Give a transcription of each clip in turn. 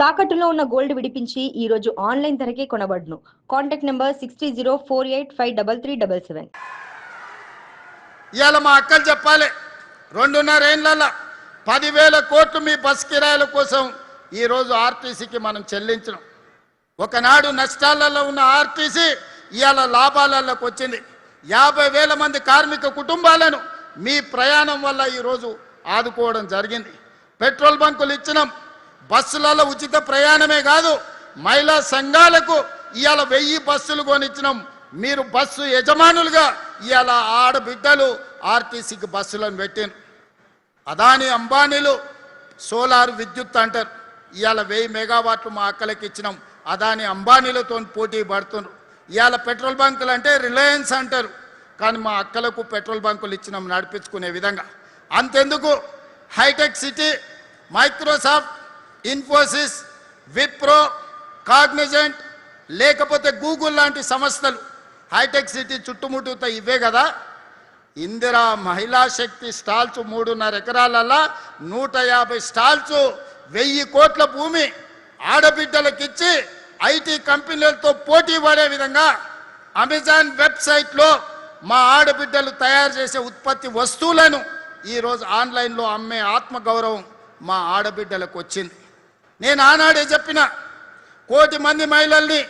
తాకట్టులో ఉన్న గోల్డ్ విడిపించి ఈ రోజు ఆన్లైన్ ధరకే కొనబడును. Contact number 6304853377. ఇవాళ మా అక్కలు చెప్పాలి, 2.5 ఏళ్లలో 10,000 కోట్లు మీ బస్ కిరాయిల కోసం ఈరోజు ఆర్టీసీకి మనం చెల్లించడం. ఒకనాడు నష్టాలలో ఉన్న ఆర్టీసీ ఇవాళ లాభాలలోకి వచ్చింది. 50,000 మంది కార్మిక కుటుంబాలను మీ ప్రయాణం వల్ల ఈరోజు ఆదుకోవడం జరిగింది. పెట్రోల్ బంకులు ఇచ్చినాం. బస్సులలో ఉచిత ప్రయాణమే కాదు, మహిళా సంఘాలకు ఇవాళ 1000 బస్సులు కొనిచ్చినాం. మీరు బస్సు యజమానులుగా ఇవాళ ఆడబిడ్డలు ఆర్టీసీకి బస్సులను పెట్టారు. అదాని అంబానీలు సోలార్ విద్యుత్ అంటారు. ఇవాళ 1000 మెగావాట్లు మా అక్కలకి ఇచ్చినాం. అదాని అంబానీలతో పోటీ పడుతున్నారు. ఇవాళ పెట్రోల్ బంకులు అంటే రిలయన్స్ అంటారు, కానీ మా అక్కలకు పెట్రోల్ బంకులు ఇచ్చినాం నడిపించుకునే విధంగా. అంతెందుకు, హైటెక్ సిటీ, మైక్రోసాఫ్ట్, ఇన్ఫోసిస్, విప్రో, కాగ్నిజెంట్, లేకపోతే గూగుల్ లాంటి సంస్థలు హైటెక్ సిటీ చుట్టుముట్టుతో ఇవే కదా. ఇందిరా మహిళా శక్తి స్టాల్స్ 3.5 ఎకరాలలో 150 స్టాల్స్ 1000 కోట్ల భూమి ఆడబిడ్డలకిచ్చి ఐటీ కంపెనీలతో పోటీ పడే విధంగా అమెజాన్ వెబ్సైట్లో మా ఆడబిడ్డలు తయారు చేసే ఉత్పత్తి వస్తువులను ఈరోజు ఆన్లైన్లో అమ్మే ఆత్మగౌరవం మా ఆడబిడ్డలకు వచ్చింది. నేను ఆనాడే చెప్పిన, 1 కోటి మంది మహిళల్ని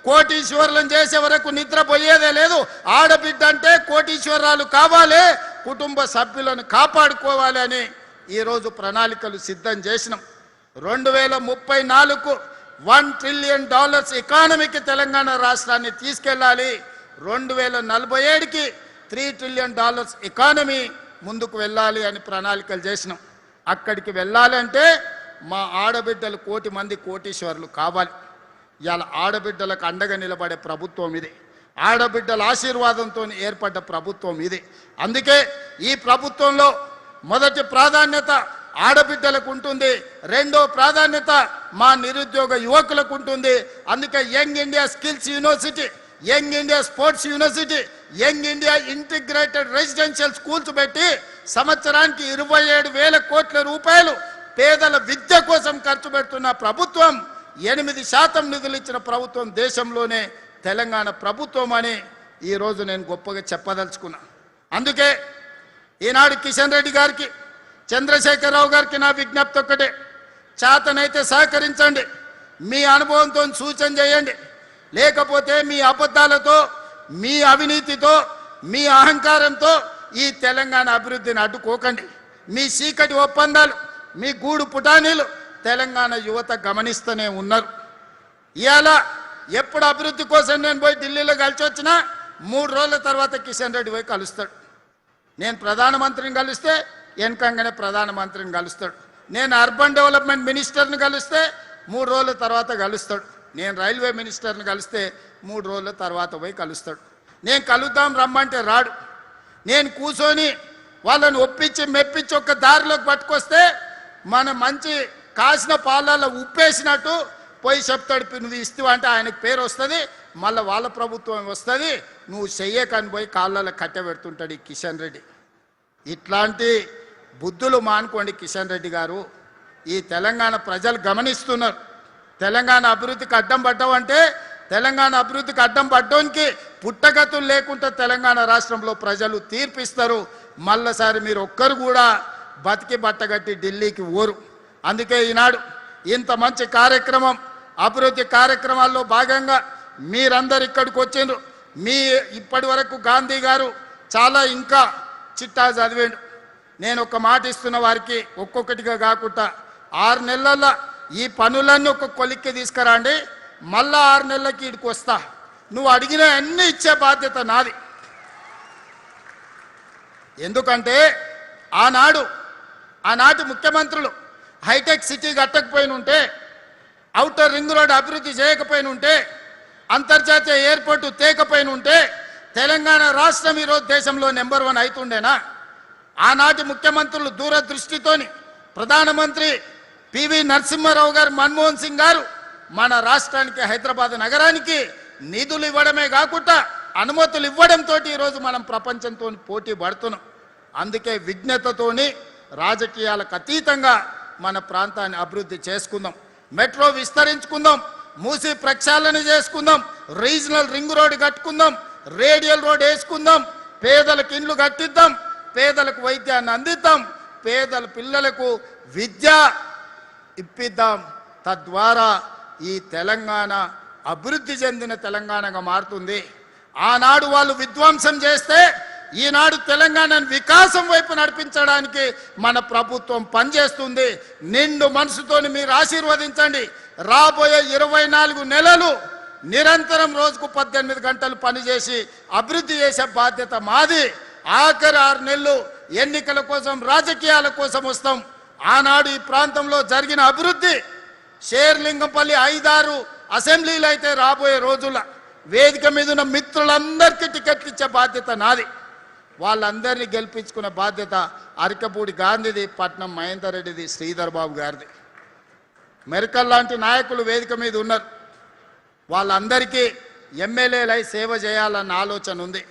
కోటీశ్వరులను చేసే వరకు నిద్రపోయేదే లేదు. ఆడబిడ్డ అంటే కోటీశ్వరాలు కావాలి, కుటుంబ సభ్యులను కాపాడుకోవాలి అని ఈరోజు ప్రణాళికలు సిద్ధం చేసినాం. 2034కు $1 ట్రిలియన్ ఎకానమీకి తెలంగాణ రాష్ట్రాన్ని తీసుకెళ్ళాలి. 2047కి $3 ట్రిలియన్ ఎకానమీ ముందుకు వెళ్ళాలి అని ప్రణాళికలు చేసినాం. అక్కడికి వెళ్ళాలంటే మా ఆడబిడ్డలు 1 కోటి మంది కోటీశ్వరులు కావాలి. ఇవాళ ఆడబిడ్డలకు అండగా నిలబడే ప్రభుత్వం ఇది. ఆడబిడ్డల ఆశీర్వాదంతో ఏర్పడ్డ ప్రభుత్వం ఇది. అందుకే ఈ ప్రభుత్వంలో మొదటి ప్రాధాన్యత ఆడబిడ్డలకు ఉంటుంది, రెండో ప్రాధాన్యత మా నిరుద్యోగ యువకులకు ఉంటుంది. అందుకే young India skills university, young India sports university, young India integrated residential schools పెట్టి సంవత్సరానికి 27,000 కోట్ల రూపాయలు పేదల విద్య కోసం ఖర్చు పెడుతున్న ప్రభుత్వం, 8% నిధులు ఇచ్చిన ప్రభుత్వం దేశంలోనే తెలంగాణ ప్రభుత్వం అని ఈరోజు నేను గొప్పగా చెప్పదలుచుకున్నా. అందుకే ఈనాడు కిషన్ రెడ్డి గారికి, చంద్రశేఖరరావు గారికి నా విజ్ఞప్తి ఒక్కటే, చేతనైతే సహకరించండి, మీ అనుభవంతో సూచన చేయండి. లేకపోతే మీ అబద్ధాలతో, మీ అవినీతితో, మీ అహంకారంతో ఈ తెలంగాణ అభివృద్ధిని అడ్డుకోకండి. మీ చీకటి ఒప్పందాలు, మీ గూడు పుటానీలు తెలంగాణ యువత గమనిస్తూనే ఉన్నారు. ఇవాళ ఎప్పుడు అభివృద్ధి కోసం నేను పోయి ఢిల్లీలో కలిసి వచ్చినా 3 రోజుల తర్వాత కిషన్ రెడ్డి పోయి కలుస్తాడు. నేను ప్రధానమంత్రిని కలిస్తే వెనకంగానే ప్రధానమంత్రిని కలుస్తాడు. నేను అర్బన్ డెవలప్మెంట్ మినిస్టర్ని కలిస్తే 3 రోజుల తర్వాత కలుస్తాడు. నేను రైల్వే మినిస్టర్ని కలిస్తే 3 రోజుల తర్వాత పోయి కలుస్తాడు. నేను కలుద్దాం రమ్మంటే రాడు. నేను కూర్చొని వాళ్ళని ఒప్పించి మెప్పించి ఒక దారిలోకి పట్టుకొస్తే మన మంచి కాసిన పాలలో ఉప్పేసినట్టు పోయి చెప్తాడు, నువ్వు ఇస్తావు అంటే ఆయనకు పేరు వస్తుంది, మళ్ళీ వాళ్ళ ప్రభుత్వం వస్తుంది, నువ్వు చెయ్యకని పోయి కాళ్ళలో కట్టబెడుతుంటాడు ఈ కిషన్ రెడ్డి. ఇట్లాంటి బుద్ధులు మానుకోండి కిషన్ రెడ్డి గారు. ఈ తెలంగాణ ప్రజలు గమనిస్తున్నారు. తెలంగాణ అభివృద్ధికి అడ్డం పడ్డావంటే, తెలంగాణ అభివృద్ధికి అడ్డం పడ్డానికి పుట్టగతులు లేకుండా తెలంగాణ రాష్ట్రంలో ప్రజలు తీర్పిస్తారు. మళ్ళీసారి మీరు ఒక్కరు కూడా బతికి బట్టగట్టి ఢిల్లీకి ఊరు. అందుకే ఈనాడు ఇంత మంచి కార్యక్రమం, అభివృద్ధి కార్యక్రమాల్లో భాగంగా మీరందరు ఇక్కడికి వచ్చిండ్రు. మీ ఇప్పటి వరకు గాంధీ గారు చాలా ఇంకా చిట్టా చదివేండు. నేను ఒక మాట ఇస్తున్న వారికి, ఒక్కొక్కటిగా కాకుండా 6 నెలల్లో ఈ పనులన్నీ ఒక కొలిక్కి తీసుకురండి, మళ్ళా 6 నెలలకి ఇక్కడికి వస్తా, నువ్వు అడిగిన అన్నీ ఇచ్చే బాధ్యత నాది. ఎందుకంటే ఆనాటి ముఖ్యమంత్రులు హైటెక్ సిటీ కట్టకపోయిన ఉంటే, ఔటర్ రింగ్ రోడ్ అభివృద్ధి చేయకపోయిన ఉంటే, అంతర్జాతీయ ఎయిర్పోర్టు తేకపోయిన ఉంటే తెలంగాణ రాష్ట్రం ఈరోజు దేశంలో నెంబర్ 1 అవుతుండేనా? ఆనాటి ముఖ్యమంత్రులు దూరదృష్టితోని ప్రధానమంత్రి పివి నరసింహారావు గారు, మన్మోహన్ సింగ్ గారు మన రాష్ట్రానికి, హైదరాబాద్ నగరానికి నిధులు ఇవ్వడమే కాకుండా అనుమతులు ఇవ్వడంతో ఈరోజు మనం ప్రపంచంతో పోటీ పడుతున్నాం. అందుకే విజ్ఞతతోని రాజకీయాలకు అతీతంగా మన ప్రాంతాన్ని అభివృద్ధి చేసుకుందాం. మెట్రో విస్తరించుకుందాం, మూసి ప్రక్షాళన చేసుకుందాం, రీజనల్ రింగ్ రోడ్ కట్టుకుందాం, రేడియల్ రోడ్ వేసుకుందాం, పేదలకు ఇండ్లు కట్టిద్దాం, పేదలకు వైద్యాన్ని అందిద్దాం, పేదల పిల్లలకు విద్య ఇప్పిద్దాం. తద్వారా ఈ తెలంగాణ అభివృద్ధి చెందిన తెలంగాణగా మారుతుంది. ఆనాడు వాళ్ళు విధ్వంసం చేస్తే ఈనాడు తెలంగాణను వికాసం వైపు నడిపించడానికి మన ప్రభుత్వం పనిచేస్తుంది. నిండు మనసుతోని మీరు ఆశీర్వదించండి. రాబోయే 24 నెలలు నిరంతరం రోజుకు 18 గంటలు పనిచేసి అభివృద్ధి చేసే బాధ్యత మాది. ఆఖరి 6 నెలలు ఎన్నికల కోసం, రాజకీయాల కోసం వస్తాం. ఆనాడు ఈ ప్రాంతంలో జరిగిన అభివృద్ధి, షేర్లింగంపల్లి 5-6 అసెంబ్లీలు అయితే రాబోయే రోజుల్లో వేదిక మీద ఉన్న మిత్రులందరికీ టికెట్లు ఇచ్చే బాధ్యత నాది. వాళ్ళందరినీ గెలిపించుకునే బాధ్యత అరికపూడి గాంధీది, పట్నం మహేందర్ రెడ్డిది, శ్రీధర్ బాబు గారిది. మెరకల్ లాంటి నాయకులు వేదిక మీద ఉన్నారు. వాళ్ళందరికీ ఎమ్మెల్యేలై సేవ చేయాలన్న ఆలోచన ఉంది.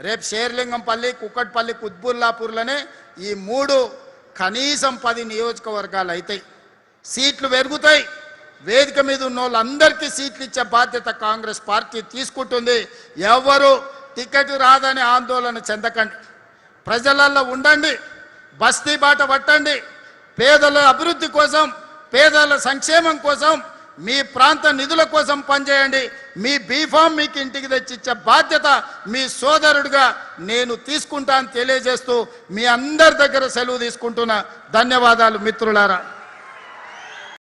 రేపు షేర్లింగంపల్లి, కుక్కట్పల్లి, కుత్బుల్లాపూర్లోనే ఈ 3 కనీసం 10 నియోజకవర్గాలు అవుతాయి. సీట్లు పెరుగుతాయి. వేదిక మీద ఉన్న వాళ్ళందరికీ సీట్లు ఇచ్చే బాధ్యత కాంగ్రెస్ పార్టీ తీసుకుంటుంది. ఎవరు టికెట్ రాదని ఆందోళన చెందకండి. ప్రజలల్లో ఉండండి, బస్తీ బాట పట్టండి. పేదల అభివృద్ధి కోసం, పేదల సంక్షేమం కోసం, మీ ప్రాంత నిధుల కోసం పనిచేయండి. మీ బీఫామ్ మీకు ఇంటికి తెచ్చిచ్చే బాధ్యత మీ సోదరుడిగా నేను తీసుకుంటాను తెలియజేస్తూ మీ అందరి దగ్గర సెలవు తీసుకుంటున్నా. ధన్యవాదాలు మిత్రులారా.